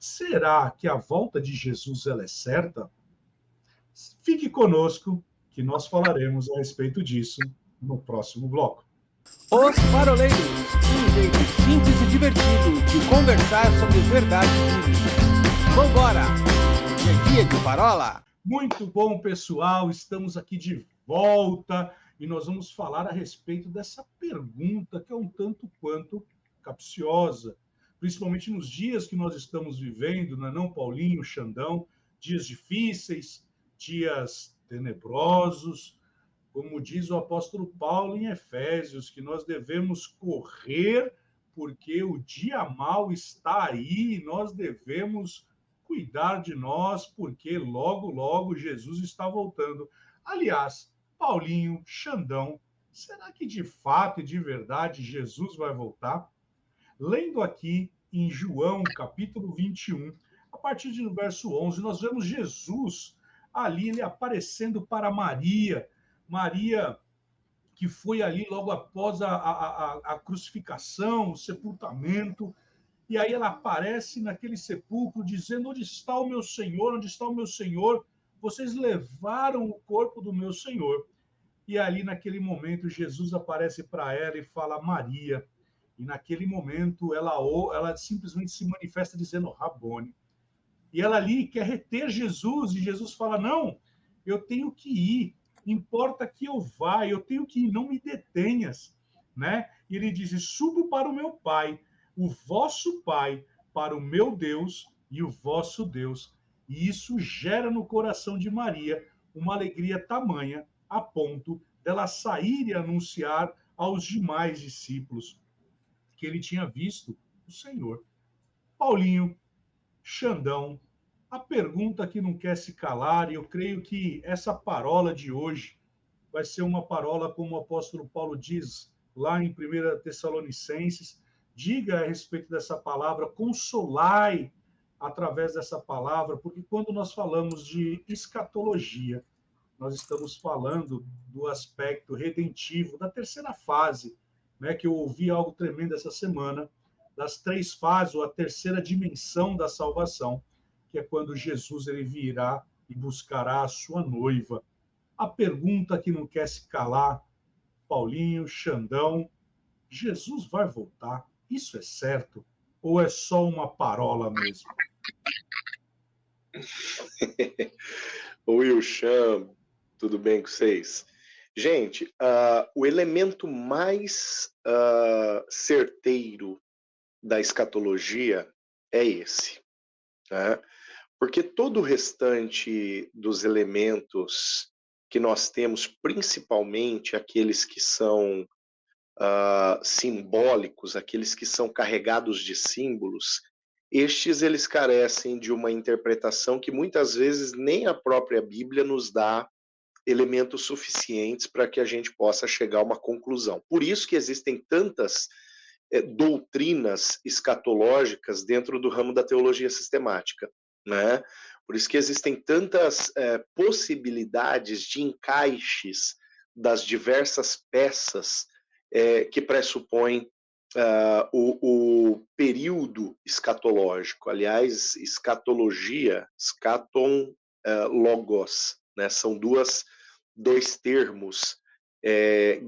Será que a volta de Jesus ela é certa? Fique conosco, que nós falaremos a respeito disso no próximo bloco. Os Paroleiros, um jeito simples e divertido de conversar sobre verdades bíblicas. Vambora! Hoje é dia de parola! Muito bom, pessoal, estamos aqui de volta e nós vamos falar a respeito dessa pergunta que é um tanto quanto capciosa, principalmente nos dias que nós estamos vivendo, não, Paulinho, Xandão? Dias difíceis, dias tenebrosos, como diz o apóstolo Paulo em Efésios, que nós devemos correr porque o dia mau está aí, nós devemos cuidar de nós, porque logo, logo Jesus está voltando. Aliás, Paulinho, Xandão, será que de fato e de verdade Jesus vai voltar? Lendo aqui em João, capítulo 21, a partir do verso 11, nós vemos Jesus ali, ele aparecendo para Maria, Maria que foi ali logo após a crucificação, o sepultamento, e aí ela aparece naquele sepulcro dizendo: onde está o meu Senhor? Onde está o meu Senhor? Vocês levaram o corpo do meu Senhor. E ali naquele momento Jesus aparece para ela e fala: Maria. E naquele momento ela simplesmente se manifesta dizendo: Rabone. E ela ali quer reter Jesus, e Jesus fala: não, eu tenho que ir, importa que eu vá, eu tenho que ir, não me detenhas, né? E ele diz: subo para o meu Pai, o vosso Pai, para o meu Deus e o vosso Deus. E isso gera no coração de Maria uma alegria tamanha, a ponto dela sair e anunciar aos demais discípulos que ele tinha visto o Senhor. Paulinho, Xandão, a pergunta que não quer se calar, e eu creio que essa parola de hoje vai ser uma parola, como o apóstolo Paulo diz lá em 1 Tessalonicenses, diga a respeito dessa palavra, consolai através dessa palavra, porque quando nós falamos de escatologia, nós estamos falando do aspecto redentivo, da terceira fase, né, que eu ouvi algo tremendo essa semana, das três fases, ou a terceira dimensão da salvação, que é quando Jesus ele virá e buscará a sua noiva. A pergunta que não quer se calar, Paulinho, Xandão: Jesus vai voltar? Isso é certo? Ou é só uma parola mesmo? Oi, Wilson, tudo bem com vocês? Gente, o elemento mais certeiro da escatologia é esse, né? Porque todo o restante dos elementos que nós temos, principalmente aqueles que são simbólicos, aqueles que são carregados de símbolos, estes eles carecem de uma interpretação que muitas vezes nem a própria Bíblia nos dá elementos suficientes para que a gente possa chegar a uma conclusão. Por isso que existem tantas doutrinas escatológicas dentro do ramo da teologia sistemática, né? Por isso que existem tantas possibilidades de encaixes das diversas peças que pressupõem o período escatológico. Aliás, escatologia, scaton, logos, né? São dois termos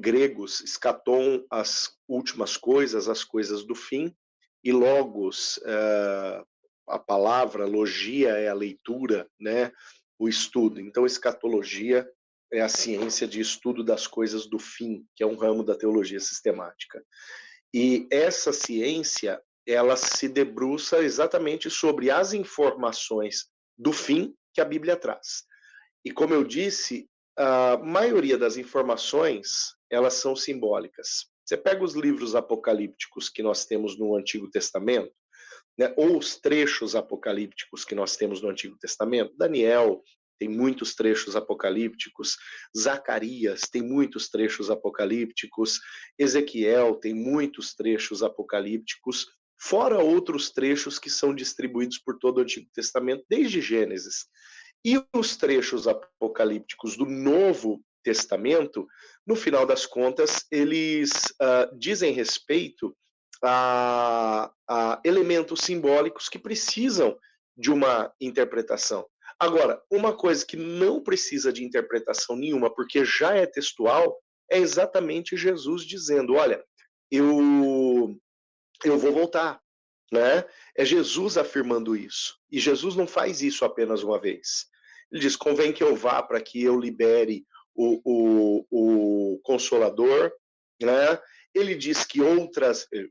gregos, scaton, as últimas coisas, as coisas do fim, e logos, a palavra, logia é a leitura, né? O estudo. Então, escatologia é a ciência de estudo das coisas do fim, que é um ramo da teologia sistemática. E essa ciência, ela se debruça exatamente sobre as informações do fim que a Bíblia traz. E como eu disse, a maioria das informações, elas são simbólicas. Você pega os livros apocalípticos que nós temos no Antigo Testamento, né, ou os trechos apocalípticos que nós temos no Antigo Testamento. Daniel tem muitos trechos apocalípticos, Zacarias tem muitos trechos apocalípticos, Ezequiel tem muitos trechos apocalípticos, fora outros trechos que são distribuídos por todo o Antigo Testamento, desde Gênesis. E os trechos apocalípticos do Novo Testamento, no final das contas, eles dizem respeito a elementos simbólicos que precisam de uma interpretação. Agora, uma coisa que não precisa de interpretação nenhuma, porque já é textual, é exatamente Jesus dizendo: olha, eu vou voltar, né? É Jesus afirmando isso. E Jesus não faz isso apenas uma vez. Ele diz: convém que eu vá para que eu libere o Consolador, né? Ele diz que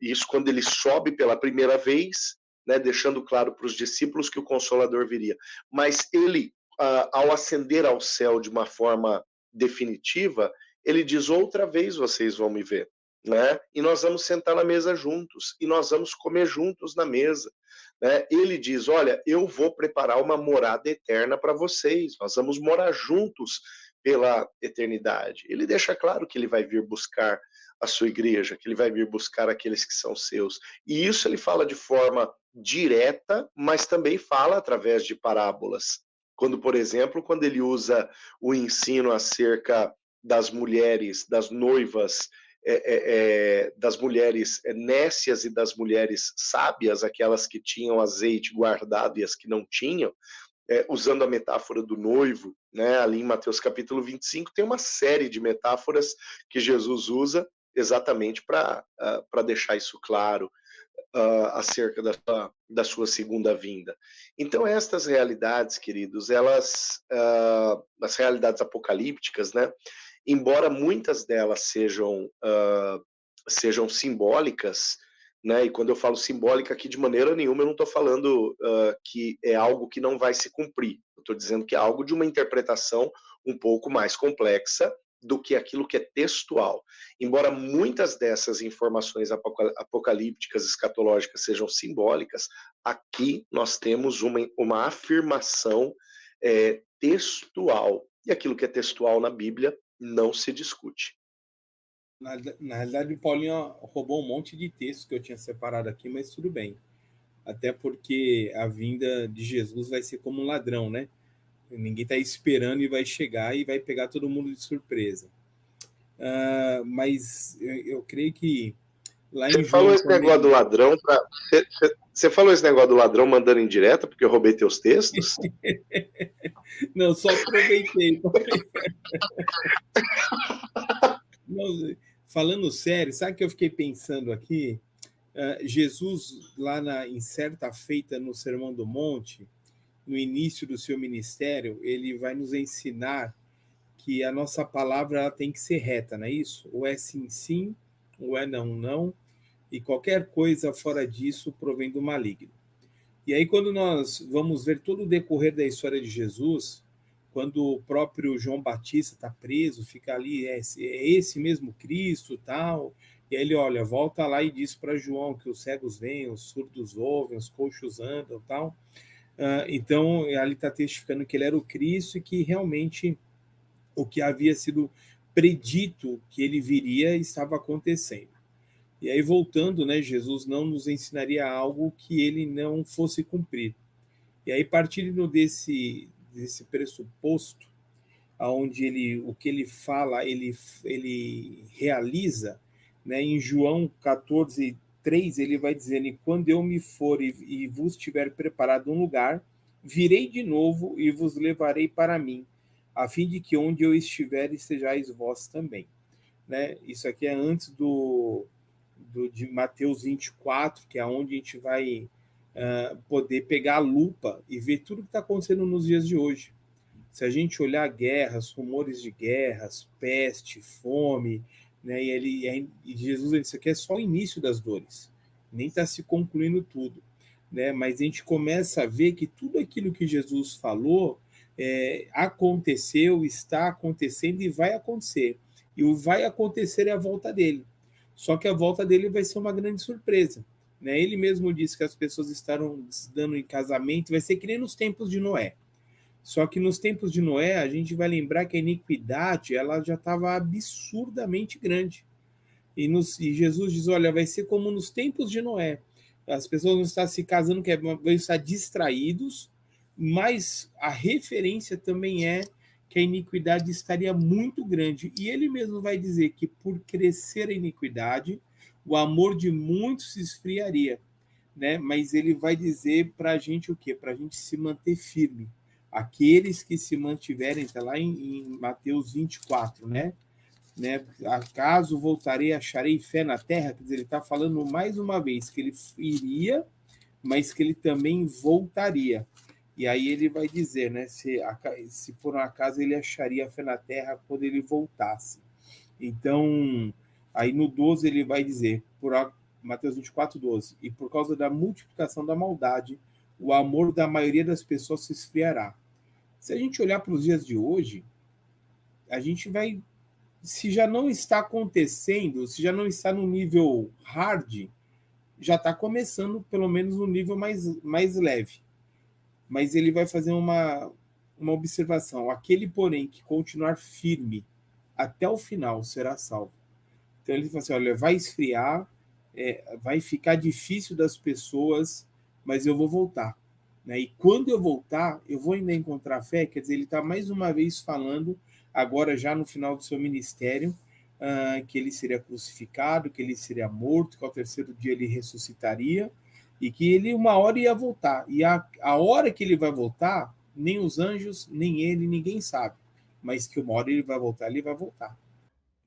isso quando ele sobe pela primeira vez, né, deixando claro para os discípulos que o Consolador viria. Mas ele, ao ascender ao céu de uma forma definitiva, ele diz: outra vez vocês vão me ver, né? E nós vamos sentar na mesa juntos, e nós vamos comer juntos na mesa, né? Ele diz: olha, eu vou preparar uma morada eterna para vocês, nós vamos morar juntos pela eternidade. Ele deixa claro que ele vai vir buscar a sua igreja, que ele vai vir buscar aqueles que são seus. E isso ele fala de forma direta, mas também fala através de parábolas. Quando, por exemplo, quando ele usa o ensino acerca das mulheres, das noivas, das mulheres nécias e das mulheres sábias, aquelas que tinham azeite guardado e as que não tinham, usando a metáfora do noivo, né, ali em Mateus capítulo 25, tem uma série de metáforas que Jesus usa exatamente para deixar isso claro acerca da sua segunda vinda. Então, estas realidades, queridos, elas, as realidades apocalípticas, né, embora muitas delas sejam simbólicas, né, e quando eu falo simbólica aqui, de maneira nenhuma eu não estou falando que é algo que não vai se cumprir. Eu estou dizendo que é algo de uma interpretação um pouco mais complexa do que aquilo que é textual. Embora muitas dessas informações apocalípticas, escatológicas sejam simbólicas, aqui nós temos uma afirmação textual. E aquilo que é textual na Bíblia não se discute. Na realidade, o Paulinho roubou um monte de texto que eu tinha separado aqui, mas tudo bem. Até porque a vinda de Jesus vai ser como um ladrão, né? Ninguém está esperando e vai chegar e vai pegar todo mundo de surpresa. Mas eu creio que lá em Você falou esse negócio do ladrão, você falou esse negócio do ladrão mandando em direta porque eu roubei teus textos? Não, só aproveitei. Não, falando sério, sabe o que eu fiquei pensando aqui? Jesus, lá em certa feita no Sermão do Monte, no início do seu ministério, ele vai nos ensinar que a nossa palavra ela tem que ser reta, não é isso? Ou é sim, sim, ou é não, não, e qualquer coisa fora disso provém do maligno. E aí, quando nós vamos ver todo o decorrer da história de Jesus, quando o próprio João Batista está preso, fica ali, é esse mesmo Cristo, tal, e aí ele, olha, volta lá e diz para João que os cegos veem, os surdos ouvem, os coxos andam, tal. Então, ali está testificando que ele era o Cristo e que realmente o que havia sido predito que ele viria estava acontecendo. E aí, voltando, né, Jesus não nos ensinaria algo que ele não fosse cumprir. E aí, partindo desse pressuposto, onde o que ele fala, ele realiza, né, em João 14:3, ele vai dizendo: e quando eu me for e vos tiver preparado um lugar, virei de novo e vos levarei para mim, a fim de que onde eu estiver estejais vós também. Né? Isso aqui é antes de Mateus 24, que é onde a gente vai poder pegar a lupa e ver tudo que está acontecendo nos dias de hoje. Se a gente olhar guerras, rumores de guerras, peste, fome, né, e Jesus, isso aqui é só o início das dores, nem está se concluindo tudo, né, mas a gente começa a ver que tudo aquilo que Jesus falou aconteceu, está acontecendo e vai acontecer. E o vai acontecer é a volta dele. Só que a volta dele vai ser uma grande surpresa. Né? Ele mesmo disse que as pessoas estarão se dando em casamento, vai ser que nem nos tempos de Noé. Só que nos tempos de Noé, a gente vai lembrar que a iniquidade ela já estava absurdamente grande. E Jesus diz, olha, vai ser como nos tempos de Noé. As pessoas vão estar se casando, vão estar distraídos, mas a referência também é que a iniquidade estaria muito grande. E ele mesmo vai dizer que por crescer a iniquidade, o amor de muitos se esfriaria, né? Mas ele vai dizer para a gente o quê? Para a gente se manter firme. Aqueles que se mantiverem, está lá em Mateus 24, né? Acaso voltarei, acharei fé na terra? Quer dizer, ele está falando mais uma vez que ele iria, mas que ele também voltaria. E aí ele vai dizer, né? Se por um acaso ele acharia fé na terra quando ele voltasse. Então, aí no 12 ele vai dizer, Mateus 24, 12, e por causa da multiplicação da maldade, o amor da maioria das pessoas se esfriará. Se a gente olhar para os dias de hoje, a gente vai, se já não está acontecendo, se já não está no nível hard, já está começando pelo menos no nível mais leve. Mas ele vai fazer uma observação. Aquele, porém, que continuar firme até o final será salvo. Então ele fala assim, olha, vai esfriar, vai ficar difícil das pessoas, mas eu vou voltar. Né? E quando eu voltar, eu vou ainda encontrar fé. Quer dizer, ele está mais uma vez falando, agora já no final do seu ministério, que ele seria crucificado, que ele seria morto, que ao terceiro dia ele ressuscitaria, e que ele uma hora ia voltar. E a hora que ele vai voltar, nem os anjos, nem ele, ninguém sabe. Mas que uma hora ele vai voltar, ele vai voltar.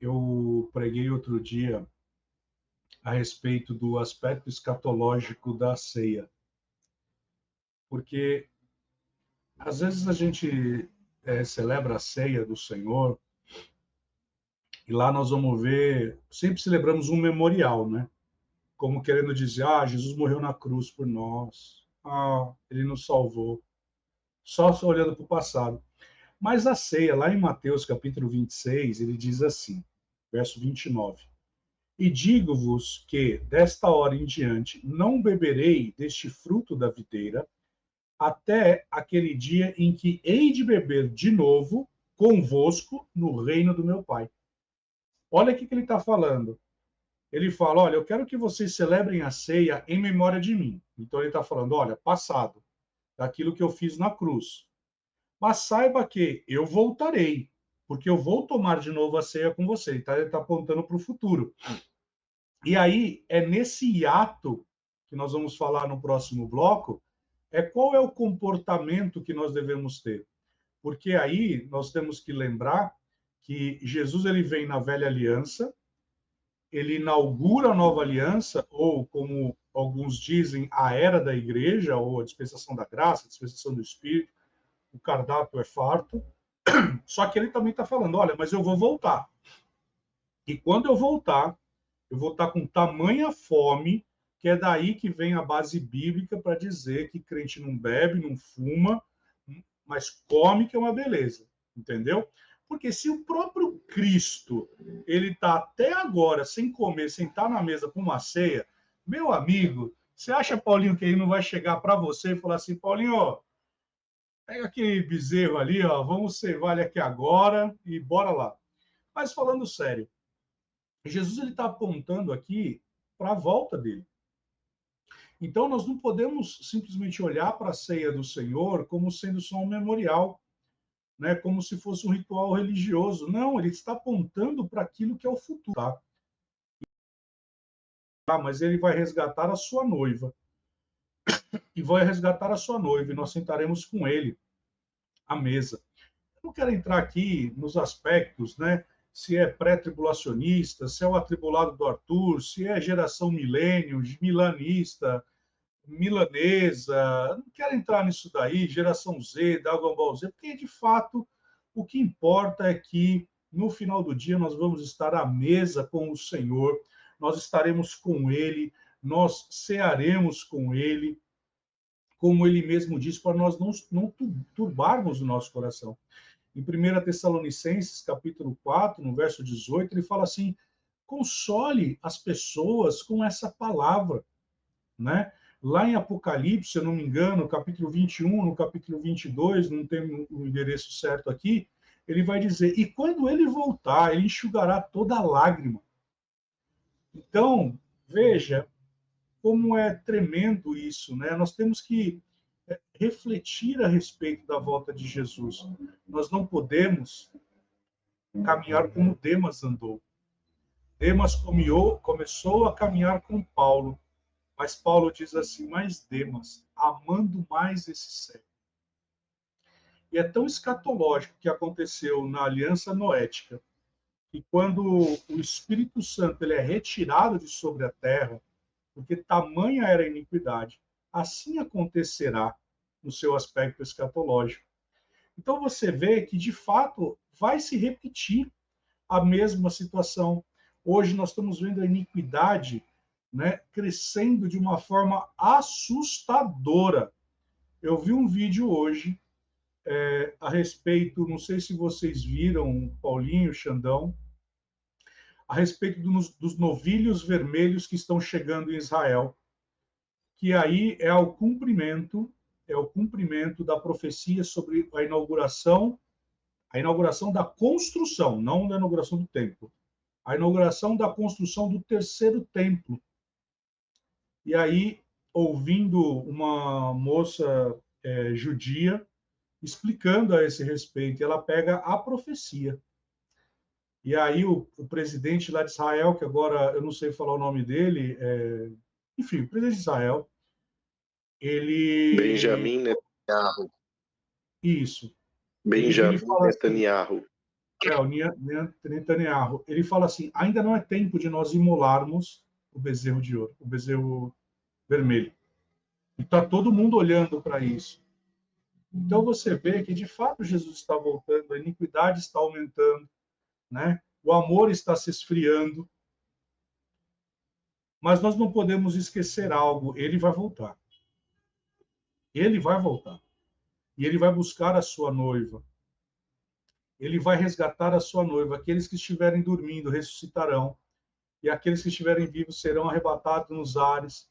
Eu preguei outro dia a respeito do aspecto escatológico da ceia. Porque às vezes a gente celebra a ceia do Senhor e lá nós vamos ver, sempre celebramos um memorial, né? Como querendo dizer, Jesus morreu na cruz por nós, ele nos salvou, só olhando para o passado. Mas a ceia, lá em Mateus capítulo 26, ele diz assim, verso 29, e digo-vos que, desta hora em diante, não beberei deste fruto da videira, até aquele dia em que hei de beber de novo convosco no reino do meu Pai. Olha o que ele está falando. Ele fala, olha, eu quero que vocês celebrem a ceia em memória de mim. Então ele está falando, olha, passado, daquilo que eu fiz na cruz. Mas saiba que eu voltarei, porque eu vou tomar de novo a ceia com você. Ele está apontando para o futuro. E aí, é nesse hiato que nós vamos falar no próximo bloco, qual é o comportamento que nós devemos ter. Porque aí nós temos que lembrar que Jesus ele vem na velha aliança, ele inaugura a nova aliança, ou como alguns dizem, a era da igreja, ou a dispensação da graça, a dispensação do Espírito, o cardápio é farto, só que ele também está falando, olha, mas eu vou voltar. E quando eu voltar com tamanha fome, que é daí que vem a base bíblica para dizer que crente não bebe, não fuma, mas come, que é uma beleza, entendeu? Porque se o próprio Cristo, ele está até agora sem comer, sem estar na mesa com uma ceia, meu amigo, você acha, Paulinho, que ele não vai chegar para você e falar assim, Paulinho, ó, pega aquele bezerro ali, ó, vamos cevar ele aqui agora e bora lá. Mas falando sério, Jesus ele está apontando aqui para a volta dele. Então, nós não podemos simplesmente olhar para a ceia do Senhor como sendo só um memorial, né? Como se fosse um ritual religioso. Não, ele está apontando para aquilo que é o futuro. Mas ele vai resgatar a sua noiva. E vai resgatar a sua noiva, e nós sentaremos com ele à mesa. Eu não quero entrar aqui nos aspectos, né? Se é pré-tribulacionista, se é o atribulado do Arthur, se é geração milênio, milanista, milanesa, não quero entrar nisso daí, geração Z, Dragon Ball Z, porque de fato o que importa é que no final do dia nós vamos estar à mesa com o Senhor, nós estaremos com Ele, nós cearemos com Ele, como Ele mesmo diz, para nós não turbarmos o nosso coração. Em 1 Tessalonicenses, capítulo 4, no verso 18, ele fala assim, console as pessoas com essa palavra, né? Lá em Apocalipse, se eu não me engano, capítulo 21, no capítulo 22, não tem o endereço certo aqui, ele vai dizer, e quando ele voltar, ele enxugará toda lágrima. Então, veja como é tremendo isso, né? Nós temos que refletir a respeito da volta de Jesus. Nós não podemos caminhar como Demas andou. Demas começou a caminhar com Paulo, mas Paulo diz assim, mas Demas, amando mais esse século. E é tão escatológico que aconteceu na aliança noética, que quando o Espírito Santo ele é retirado de sobre a terra, porque tamanha era a iniquidade, assim acontecerá no seu aspecto escatológico. Então você vê que, de fato, vai se repetir a mesma situação. Hoje nós estamos vendo a iniquidade, né, crescendo de uma forma assustadora. Eu vi um vídeo hoje a respeito, não sei se vocês viram, Paulinho, Xandão, a respeito dos novilhos vermelhos que estão chegando em Israel, que aí é o cumprimento da profecia sobre a inauguração da construção, não da inauguração do templo, a inauguração da construção do terceiro templo. E aí, ouvindo uma moça judia explicando a esse respeito, ela pega a profecia. E aí o presidente lá de Israel, que agora eu não sei falar o nome dele, enfim, o presidente de Israel, ele... Benjamin Netanyahu. Isso. Benjamin Netanyahu. Assim, O Netanyahu. Ele fala assim, ainda não é tempo de nós imolarmos o bezerro de ouro, o bezerro vermelho. E está todo mundo olhando para isso. Então você vê que, de fato, Jesus está voltando, a iniquidade está aumentando, né? O amor está se esfriando. Mas nós não podemos esquecer algo, ele vai voltar. Ele vai voltar. E ele vai buscar a sua noiva. Ele vai resgatar a sua noiva. Aqueles que estiverem dormindo ressuscitarão. E aqueles que estiverem vivos serão arrebatados nos ares.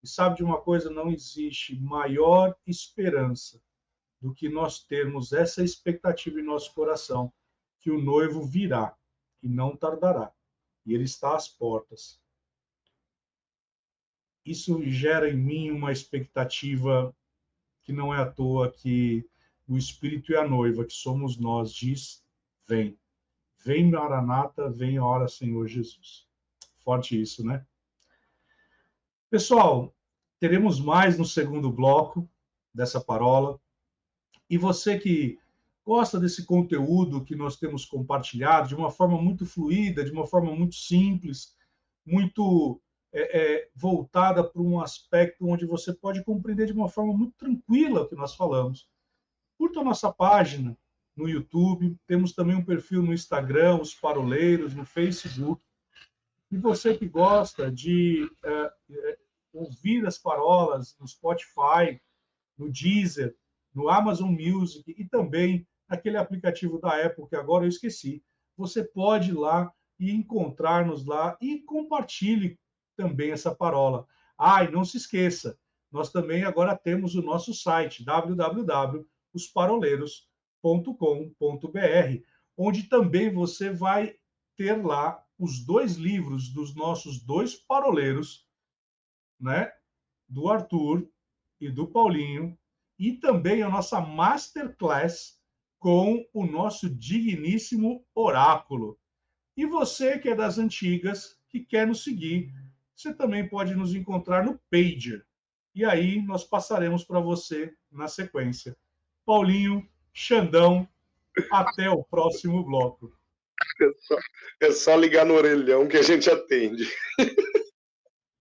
E sabe de uma coisa? Não existe maior esperança do que nós termos essa expectativa em nosso coração, que o noivo virá e não tardará. E ele está às portas. Isso gera em mim uma expectativa que não é à toa, que o Espírito e a noiva, que somos nós, diz, vem. Vem, Maranata, vem a hora, Senhor Jesus. Forte isso, né? Pessoal, teremos mais no segundo bloco dessa parola. E você que gosta desse conteúdo que nós temos compartilhado de uma forma muito fluida, de uma forma muito simples, muito voltada para um aspecto onde você pode compreender de uma forma muito tranquila o que nós falamos. Curta a nossa página no YouTube, temos também um perfil no Instagram, Os Paroleiros, no Facebook. E você que gosta de ouvir as parolas no Spotify, no Deezer, no Amazon Music e também naquele aplicativo da Apple que agora eu esqueci, você pode ir lá e encontrar-nos lá e compartilhe também essa parola. E não se esqueça, nós também agora temos o nosso site, www.osparoleiros.com.br, onde também você vai ter lá os 2 livros dos nossos 2 paroleiros, né? Do Arthur e do Paulinho, e também a nossa masterclass com o nosso digníssimo oráculo. E você que é das antigas, que quer nos seguir, você também pode nos encontrar no Pager. E aí nós passaremos para você na sequência. Paulinho, Xandão, até o próximo bloco. É só ligar no orelhão que a gente atende.